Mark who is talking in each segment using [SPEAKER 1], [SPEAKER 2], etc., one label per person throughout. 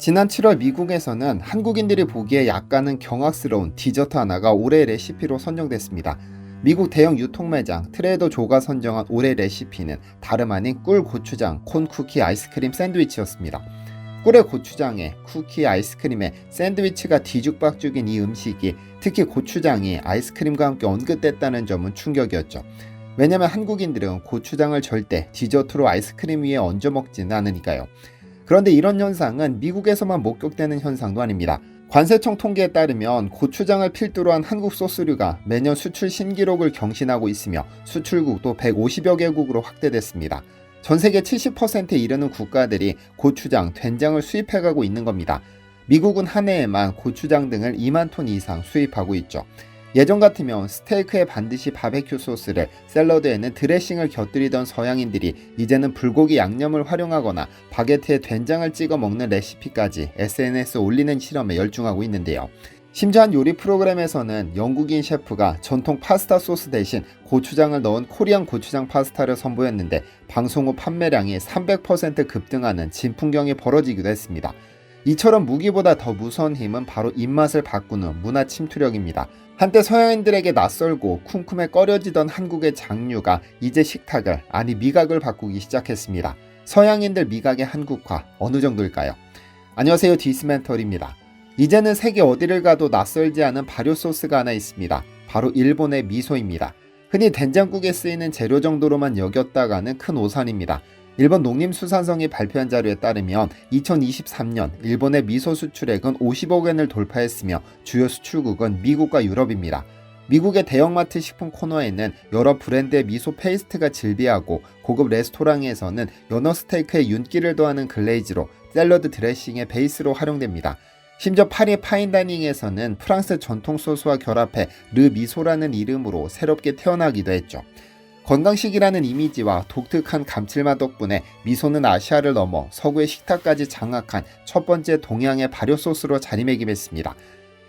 [SPEAKER 1] 지난 7월 미국에서는 한국인들이 보기에 약간은 경악스러운 디저트 하나가 올해의 레시피로 선정됐습니다. 미국 대형 유통매장 트레이더 조가 선정한 올해 레시피는 다름 아닌 꿀 고추장 콘 쿠키 아이스크림 샌드위치였습니다. 꿀의 고추장에 쿠키 아이스크림에 샌드위치가 뒤죽박죽인 이 음식이 특히 고추장이 아이스크림과 함께 언급됐다는 점은 충격이었죠. 왜냐면 한국인들은 고추장을 절대 디저트로 아이스크림 위에 얹어 먹지는 않으니까요. 그런데 이런 현상은 미국에서만 목격되는 현상도 아닙니다. 관세청 통계에 따르면 고추장을 필두로 한 한국 소스류가 매년 수출 신기록을 경신하고 있으며 수출국도 150여 개국으로 확대됐습니다. 전 세계 70%에 이르는 국가들이 고추장, 된장을 수입해가고 있는 겁니다. 미국은 한 해에만 고추장 등을 2만 톤 이상 수입하고 있죠. 예전 같으면 스테이크에 반드시 바베큐 소스를, 샐러드에는 드레싱을 곁들이던 서양인들이 이제는 불고기 양념을 활용하거나 바게트에 된장을 찍어 먹는 레시피까지 SNS에 올리는 실험에 열중하고 있는데요. 심지어 한 요리 프로그램에서는 영국인 셰프가 전통 파스타 소스 대신 고추장을 넣은 코리안 고추장 파스타를 선보였는데 방송 후 판매량이 300% 급등하는 진풍경이 벌어지기도 했습니다. 이처럼 무기보다 더 무서운 힘은 바로 입맛을 바꾸는 문화 침투력입니다. 한때 서양인들에게 낯설고 쿰쿰에 꺼려지던 한국의 장류가 이제 식탁을, 아니 미각을 바꾸기 시작했습니다. 서양인들 미각의 한국화 어느 정도일까요? 안녕하세요, 디스멘털입니다. 이제는 세계 어디를 가도 낯설지 않은 발효 소스가 하나 있습니다. 바로 일본의 미소입니다. 흔히 된장국에 쓰이는 재료 정도로만 여겼다가는 큰 오산입니다. 일본 농림수산성이 발표한 자료에 따르면 2023년 일본의 미소 수출액은 50억 엔을 돌파했으며 주요 수출국은 미국과 유럽입니다. 미국의 대형마트 식품 코너에는 여러 브랜드의 미소 페이스트가 즐비하고 고급 레스토랑에서는 연어 스테이크에 윤기를 더하는 글레이즈로 샐러드 드레싱의 베이스로 활용됩니다. 심지어 파리 파인다이닝에서는 프랑스 전통 소스와 결합해 르 미소라는 이름으로 새롭게 태어나기도 했죠. 건강식이라는 이미지와 독특한 감칠맛 덕분에 미소는 아시아를 넘어 서구의 식탁까지 장악한 첫 번째 동양의 발효 소스로 자리매김했습니다.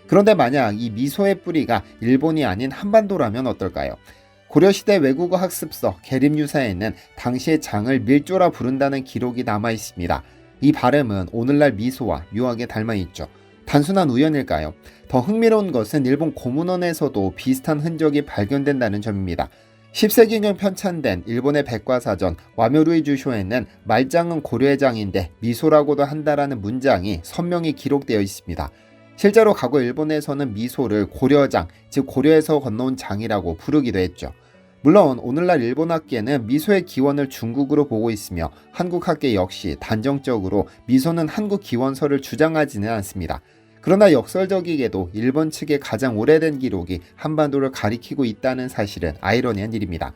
[SPEAKER 1] 그런데 만약 이 미소의 뿌리가 일본이 아닌 한반도라면 어떨까요? 고려시대 외국어 학습서 계림유사에는 당시의 장을 밀조라 부른다는 기록이 남아 있습니다. 이 발음은 오늘날 미소와 묘하게 닮아있죠. 단순한 우연일까요? 더 흥미로운 것은 일본 고문원에서도 비슷한 흔적이 발견된다는 점입니다. 10세기경 편찬된 일본의 백과사전 와묘루이 주쇼에는 말장은 고려의 장인데 미소라고도 한다라는 문장이 선명히 기록되어 있습니다. 실제로 과거 일본에서는 미소를 고려장, 즉 고려에서 건너온 장이라고 부르기도 했죠. 물론 오늘날 일본 학계는 미소의 기원을 중국으로 보고 있으며 한국 학계 역시 단정적으로 미소는 한국 기원서를 주장하지는 않습니다. 그러나 역설적이게도 일본 측의 가장 오래된 기록이 한반도를 가리키고 있다는 사실은 아이러니한 일입니다.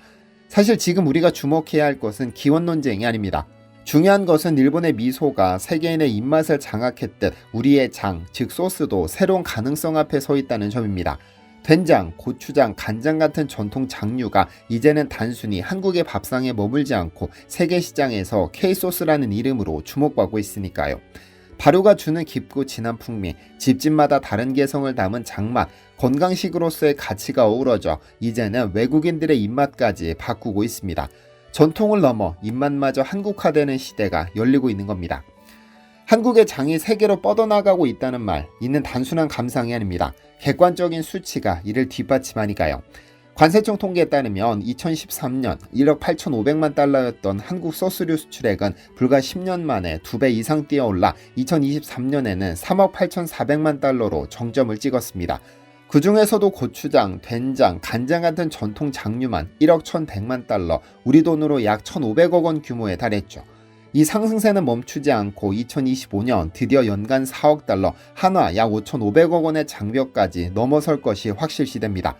[SPEAKER 1] 사실 지금 우리가 주목해야 할 것은 기원 논쟁이 아닙니다. 중요한 것은 일본의 미소가 세계인의 입맛을 장악했듯 우리의 장, 즉 소스도 새로운 가능성 앞에 서 있다는 점입니다. 된장, 고추장, 간장 같은 전통 장류가 이제는 단순히 한국의 밥상에 머물지 않고 세계 시장에서 K소스라는 이름으로 주목받고 있으니까요. 발효가 주는 깊고 진한 풍미, 집집마다 다른 개성을 담은 장맛, 건강식으로서의 가치가 어우러져 이제는 외국인들의 입맛까지 바꾸고 있습니다. 전통을 넘어 입맛마저 한국화되는 시대가 열리고 있는 겁니다. 한국의 장이 세계로 뻗어나가고 있다는 말, 이는 단순한 감상이 아닙니다. 객관적인 수치가 이를 뒷받침하니까요. 관세청 통계에 따르면 2013년 1억 8,500만 달러였던 한국 소스류 수출액은 불과 10년 만에 2배 이상 뛰어올라 2023년에는 3억 8,400만 달러로 정점을 찍었습니다. 그 중에서도 고추장, 된장, 간장 같은 전통 장류만 1억 1,100만 달러, 우리 돈으로 약 1,500억 원 규모에 달했죠. 이 상승세는 멈추지 않고 2025년 드디어 연간 4억 달러, 한화 약 5,500억 원의 장벽까지 넘어설 것이 확실시됩니다.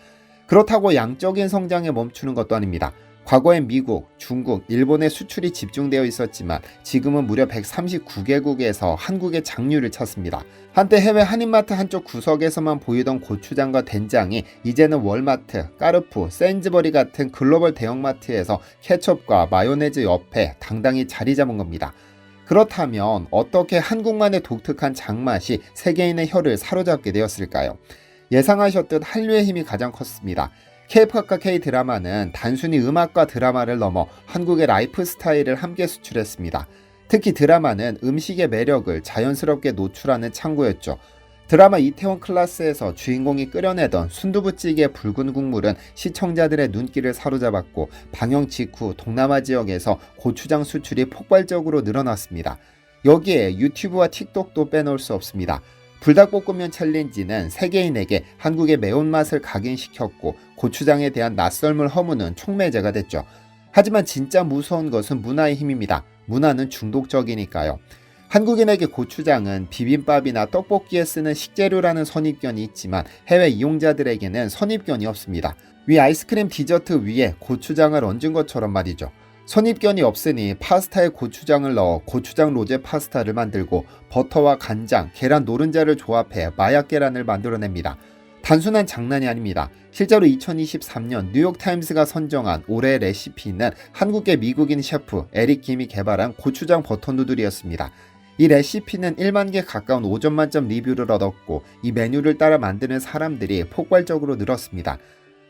[SPEAKER 1] 그렇다고 양적인 성장에 멈추는 것도 아닙니다. 과거엔 미국, 중국, 일본의 수출이 집중되어 있었지만 지금은 무려 139개국에서 한국의 장류를 찾습니다. 한때 해외 한인마트 한쪽 구석에서만 보이던 고추장과 된장이 이제는 월마트, 까르푸, 세인즈버리 같은 글로벌 대형마트에서 케첩과 마요네즈 옆에 당당히 자리 잡은 겁니다. 그렇다면 어떻게 한국만의 독특한 장맛이 세계인의 혀를 사로잡게 되었을까요? 예상하셨듯 한류의 힘이 가장 컸습니다. K-팝과 K-드라마는 단순히 음악과 드라마를 넘어 한국의 라이프 스타일을 함께 수출했습니다. 특히 드라마는 음식의 매력을 자연스럽게 노출하는 창구였죠. 드라마 이태원 클라스에서 주인공이 끓여내던 순두부찌개 붉은 국물은 시청자들의 눈길을 사로잡았고, 방영 직후 동남아 지역에서 고추장 수출이 폭발적으로 늘어났습니다. 여기에 유튜브와 틱톡도 빼놓을 수 없습니다. 불닭볶음면 챌린지는 세계인에게 한국의 매운맛을 각인시켰고, 고추장에 대한 낯설음을 허무는 촉매제가 됐죠. 하지만 진짜 무서운 것은 문화의 힘입니다. 문화는 중독적이니까요. 한국인에게 고추장은 비빔밥이나 떡볶이에 쓰는 식재료라는 선입견이 있지만, 해외 이용자들에게는 선입견이 없습니다. 위 아이스크림 디저트 위에 고추장을 얹은 것처럼 말이죠. 선입견이 없으니 파스타에 고추장을 넣어 고추장 로제 파스타를 만들고, 버터와 간장, 계란 노른자를 조합해 마약 계란을 만들어냅니다. 단순한 장난이 아닙니다. 실제로 2023년 뉴욕타임스가 선정한 올해의 레시피는 한국계 미국인 셰프 에릭 김이 개발한 고추장 버터 누들이었습니다. 이 레시피는 1만 개 가까운 5점 만점 리뷰를 얻었고, 이 메뉴를 따라 만드는 사람들이 폭발적으로 늘었습니다.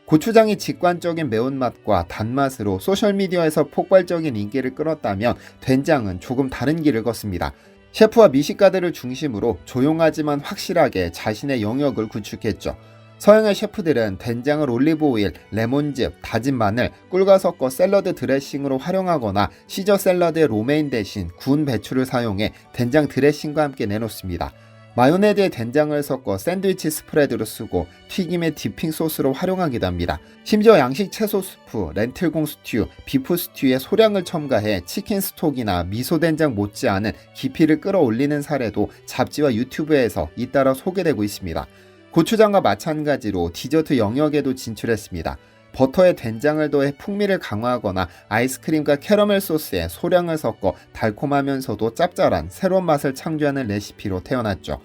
[SPEAKER 1] 고추장이 직관적인 매운맛과 단맛으로 소셜미디어에서 폭발적인 인기를 끌었다면, 된장은 조금 다른 길을 걷습니다. 셰프와 미식가들을 중심으로 조용하지만 확실하게 자신의 영역을 구축했죠. 서양의 셰프들은 된장을 올리브오일, 레몬즙, 다진 마늘, 꿀과 섞어 샐러드 드레싱으로 활용하거나, 시저 샐러드의 로메인 대신 구운 배추를 사용해 된장 드레싱과 함께 내놓습니다. 마요네즈에 된장을 섞어 샌드위치 스프레드로 쓰고 튀김의 디핑 소스로 활용하기도 합니다. 심지어 양식 채소 수프, 렌틸콩 스튜, 비프 스튜에 소량을 첨가해 치킨 스톡이나 미소된장 못지않은 깊이를 끌어올리는 사례도 잡지와 유튜브에서 잇따라 소개되고 있습니다. 고추장과 마찬가지로 디저트 영역에도 진출했습니다. 버터에 된장을 더해 풍미를 강화하거나 아이스크림과 캐러멜 소스에 소량을 섞어 달콤하면서도 짭짤한 새로운 맛을 창조하는 레시피로 태어났죠.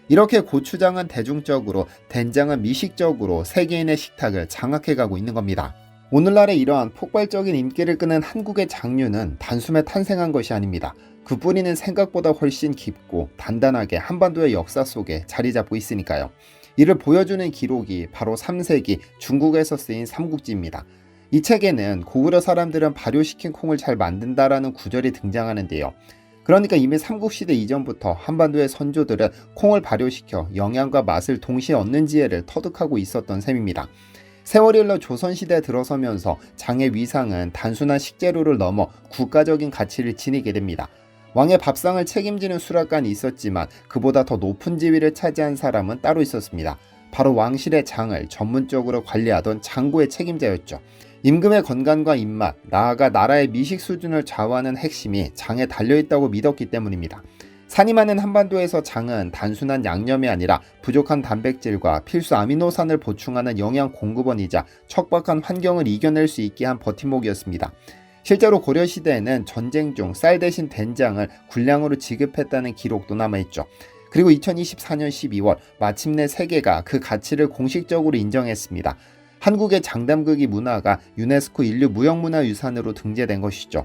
[SPEAKER 1] 이렇게 고추장은 대중적으로, 된장은 미식적으로 세계인의 식탁을 장악해가고 있는 겁니다. 오늘날의 이러한 폭발적인 인기를 끄는 한국의 장류는 단숨에 탄생한 것이 아닙니다. 그 뿌리는 생각보다 훨씬 깊고 단단하게 한반도의 역사 속에 자리 잡고 있으니까요. 이를 보여주는 기록이 바로 3세기 중국에서 쓰인 삼국지입니다. 이 책에는 고구려 사람들은 발효시킨 콩을 잘 만든다라는 구절이 등장하는데요. 그러니까 이미 삼국시대 이전부터 한반도의 선조들은 콩을 발효시켜 영양과 맛을 동시에 얻는 지혜를 터득하고 있었던 셈입니다. 세월이 흘러 조선시대에 들어서면서 장의 위상은 단순한 식재료를 넘어 국가적인 가치를 지니게 됩니다. 왕의 밥상을 책임지는 수락관이 있었지만, 그보다 더 높은 지위를 차지한 사람은 따로 있었습니다. 바로 왕실의 장을 전문적으로 관리하던 장고의 책임자였죠. 임금의 건강과 입맛, 나아가 나라의 미식 수준을 좌우하는 핵심이 장에 달려있다고 믿었기 때문입니다. 산이 많은 한반도에서 장은 단순한 양념이 아니라 부족한 단백질과 필수 아미노산을 보충하는 영양 공급원이자 척박한 환경을 이겨낼 수 있게 한 버팀목이었습니다. 실제로 고려시대에는 전쟁 중 쌀 대신 된장을 군량으로 지급했다는 기록도 남아있죠. 그리고 2024년 12월 마침내 세계가 그 가치를 공식적으로 인정했습니다. 한국의 장담극이 문화가 유네스코 인류 무형문화유산으로 등재된 것이죠.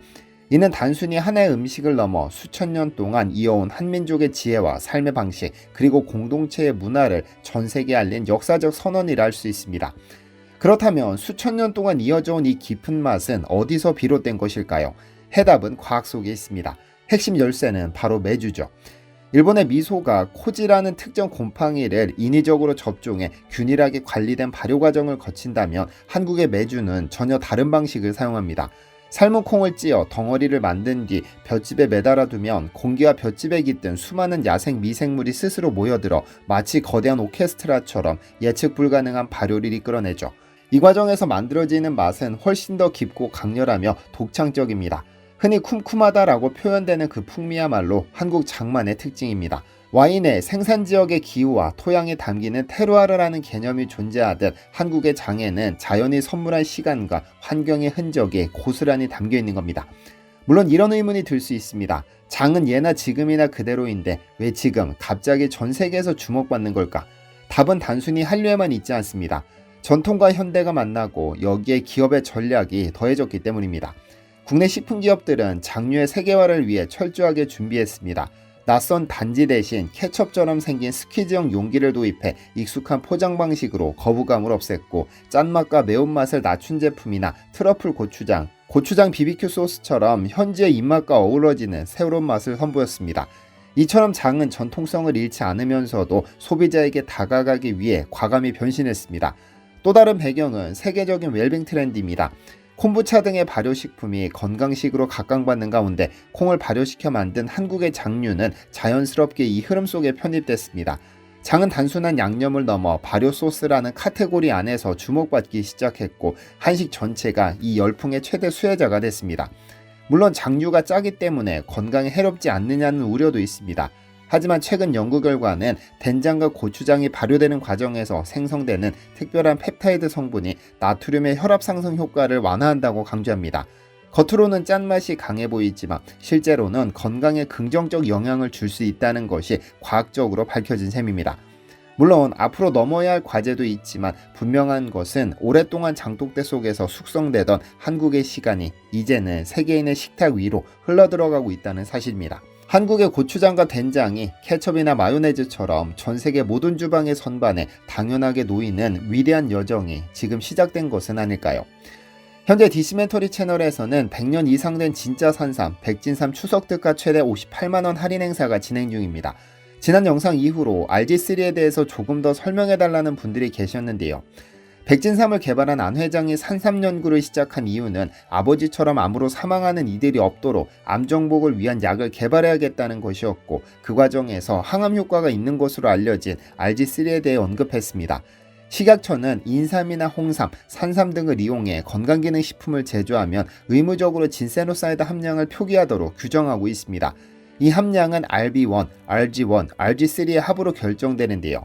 [SPEAKER 1] 이는 단순히 하나의 음식을 넘어 수천 년 동안 이어온 한민족의 지혜와 삶의 방식, 그리고 공동체의 문화를 전 세계에 알린 역사적 선언이라 할 수 있습니다. 그렇다면 수천 년 동안 이어져 온 이 깊은 맛은 어디서 비롯된 것일까요? 해답은 과학 속에 있습니다. 핵심 열쇠는 바로 메주죠. 일본의 미소가 코지라는 특정 곰팡이를 인위적으로 접종해 균일하게 관리된 발효 과정을 거친다면, 한국의 메주는 전혀 다른 방식을 사용합니다. 삶은 콩을 찧어 덩어리를 만든 뒤 볏짚에 매달아두면 공기와 볏짚에 깃든 수많은 야생 미생물이 스스로 모여들어 마치 거대한 오케스트라처럼 예측 불가능한 발효를 이끌어내죠. 이 과정에서 만들어지는 맛은 훨씬 더 깊고 강렬하며 독창적입니다. 흔히 쿰쿰하다라고 표현되는 그 풍미야말로 한국 장만의 특징입니다. 와인의 생산지역의 기후와 토양이 담기는 테루아르라는 개념이 존재하듯, 한국의 장에는 자연이 선물한 시간과 환경의 흔적이 고스란히 담겨 있는 겁니다. 물론 이런 의문이 들 수 있습니다. 장은 예나 지금이나 그대로인데 왜 지금 갑자기 전 세계에서 주목받는 걸까? 답은 단순히 한류에만 있지 않습니다. 전통과 현대가 만나고 여기에 기업의 전략이 더해졌기 때문입니다. 국내 식품기업들은 장류의 세계화를 위해 철저하게 준비했습니다. 낯선 단지 대신 케첩처럼 생긴 스퀴즈형 용기를 도입해 익숙한 포장 방식으로 거부감을 없앴고, 짠맛과 매운맛을 낮춘 제품이나 트러플 고추장, 고추장 BBQ 소스처럼 현지의 입맛과 어우러지는 새로운 맛을 선보였습니다. 이처럼 장은 전통성을 잃지 않으면서도 소비자에게 다가가기 위해 과감히 변신했습니다. 또 다른 배경은 세계적인 웰빙 트렌드입니다. 콤부차 등의 발효식품이 건강식으로 각광받는 가운데 콩을 발효시켜 만든 한국의 장류는 자연스럽게 이 흐름 속에 편입됐습니다. 장은 단순한 양념을 넘어 발효 소스라는 카테고리 안에서 주목받기 시작했고, 한식 전체가 이 열풍의 최대 수혜자가 됐습니다. 물론 장류가 짜기 때문에 건강에 해롭지 않느냐는 우려도 있습니다. 하지만 최근 연구 결과는 된장과 고추장이 발효되는 과정에서 생성되는 특별한 펩타이드 성분이 나트륨의 혈압 상승 효과를 완화한다고 강조합니다. 겉으로는 짠맛이 강해 보이지만 실제로는 건강에 긍정적 영향을 줄 수 있다는 것이 과학적으로 밝혀진 셈입니다. 물론 앞으로 넘어야 할 과제도 있지만 분명한 것은 오랫동안 장독대 속에서 숙성되던 한국의 시간이 이제는 세계인의 식탁 위로 흘러들어가고 있다는 사실입니다. 한국의 고추장과 된장이 케첩이나 마요네즈처럼 전 세계 모든 주방의 선반에 당연하게 놓이는 위대한 여정이 지금 시작된 것은 아닐까요? 현재 디시멘터리 채널에서는 100년 이상 된 진짜 산삼, 백진삼 추석 특가 최대 58만원 할인 행사가 진행 중입니다. 지난 영상 이후로 RG3에 대해서 조금 더 설명해달라는 분들이 계셨는데요. 백진삼을 개발한 안 회장이 산삼 연구를 시작한 이유는 아버지처럼 암으로 사망하는 이들이 없도록 암 정복을 위한 약을 개발해야겠다는 것이었고, 그 과정에서 항암 효과가 있는 것으로 알려진 RG3에 대해 언급했습니다. 식약처는 인삼이나 홍삼, 산삼 등을 이용해 건강기능식품을 제조하면 의무적으로 진세노사이드 함량을 표기하도록 규정하고 있습니다. 이 함량은 RB1, RG1, RG3의 합으로 결정되는데요.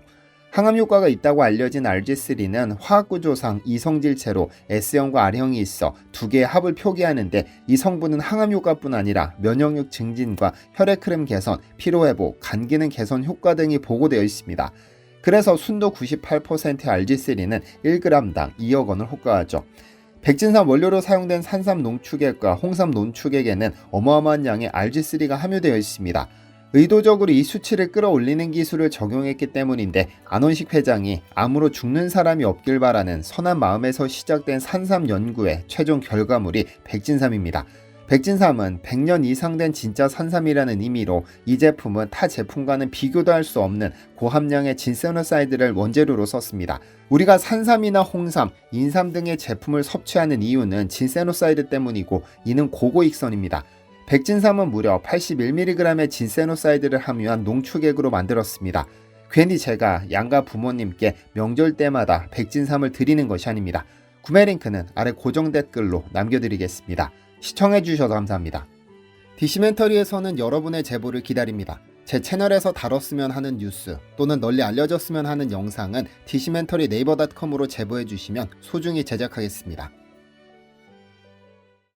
[SPEAKER 1] 항암 효과가 있다고 알려진 RG3는 화학구조상 이성질체로 S형과 R형이 있어 두 개의 합을 표기하는데, 이 성분은 항암 효과뿐 아니라 면역력 증진과 혈액 흐름 개선, 피로회복, 간기능 개선 효과 등이 보고되어 있습니다. 그래서 순도 98%의 RG3는 1g당 2억 원을 호가하죠. 백진삼 원료로 사용된 산삼 농축액과 홍삼 농축액에는 어마어마한 양의 RG3가 함유되어 있습니다. 의도적으로 이 수치를 끌어올리는 기술을 적용했기 때문인데, 안원식 회장이 암으로 죽는 사람이 없길 바라는 선한 마음에서 시작된 산삼 연구의 최종 결과물이 백진삼입니다. 백진삼은 100년 이상 된 진짜 산삼이라는 의미로 이 제품은 타 제품과는 비교도 할 수 없는 고함량의 진세노사이드를 원재료로 썼습니다. 우리가 산삼이나 홍삼, 인삼 등의 제품을 섭취하는 이유는 진세노사이드 때문이고, 이는 고고익선입니다. 백진삼은 무려 81mg의 진세노사이드를 함유한 농축액으로 만들었습니다. 괜히 제가 양가 부모님께 명절 때마다 백진삼을 드리는 것이 아닙니다. 구매 링크는 아래 고정 댓글로 남겨드리겠습니다. 시청해주셔서 감사합니다. 디시멘터리에서는 여러분의 제보를 기다립니다. 제 채널에서 다뤘으면 하는 뉴스 또는 널리 알려졌으면 하는 영상은 디시멘터리 네이버.com으로 제보해주시면 소중히 제작하겠습니다.